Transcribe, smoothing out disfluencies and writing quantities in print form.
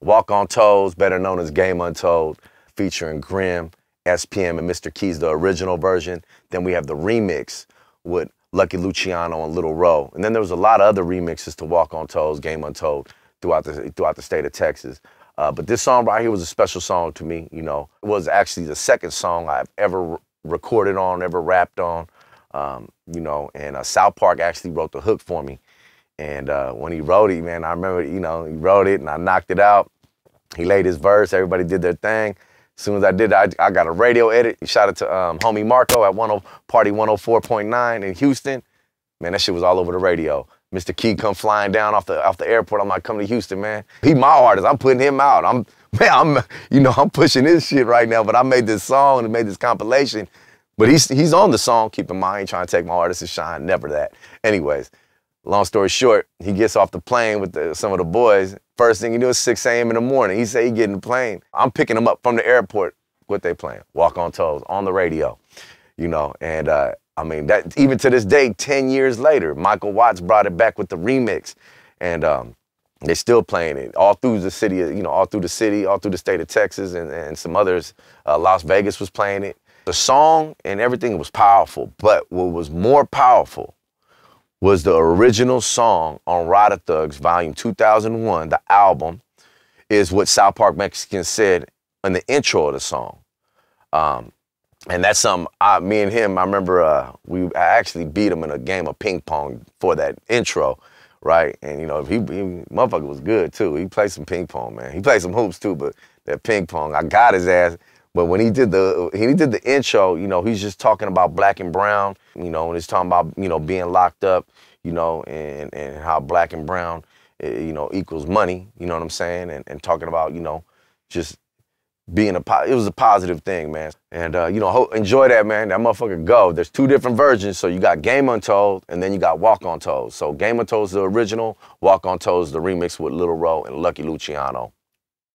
Walk on Toes, better known as Game Untold, featuring Grimm, SPM, and Mr. Keys, the original version. Then we have the remix with Lucky Luciano and Little Row. And then there was a lot of other remixes to Walk on Toes, Game Untold, throughout the state of Texas. But this song right here was a special song to me, you know. It was actually the second song I've ever recorded on, ever rapped on, you know, and South Park actually wrote the hook for me. And when he wrote it, man, I remember, you know, he wrote it and I knocked it out. He laid his verse, everybody did their thing. As soon as I did that, I got a radio edit. He shot it to homie Marco at Party 104.9 in Houston. Man, that shit was all over the radio. Mr. Key come flying down off the airport. I'm like, come to Houston, man. He my artist. I'm putting him out. I'm pushing his shit right now. But I made this song and made this compilation. But he's on the song. Keep in mind, he ain't trying to take my artist to shine. Never that. Anyways, long story short, he gets off the plane with some of the boys. First thing he do is 6 a.m. in the morning. He say he get in the plane. I'm picking him up from the airport. What they playing? Walk on Toes on the radio, you know. And I mean, that even to this day, 10 years later, Michael Watts brought it back with the remix, and they're still playing it all through the city, you know, all through the city, all through the state of Texas, and some others. Las Vegas was playing it. The song and everything was powerful, but what was more powerful was the original song on Rider Thugs, Volume 2001, the album, is what South Park Mexican said in the intro of the song. And that's something, me and him, I remember I actually beat him in a game of ping pong for that intro, right? And you know, motherfucker was good too. He played some ping pong, man. He played some hoops too, but that ping pong, I got his ass. But when he did the intro, you know, he's just talking about black and brown, you know, and he's talking about, you know, being locked up, you know, and how black and brown, you know, equals money, you know what I'm saying? And talking about, you know, just being it was a positive thing, man. And, you know, enjoy that, man. That motherfucker go. There's 2 different versions. So you got Game Untold, and then you got Walk on Toes. So Game Untold is the original, Walk on Toes is the remix with Little Row and Lucky Luciano.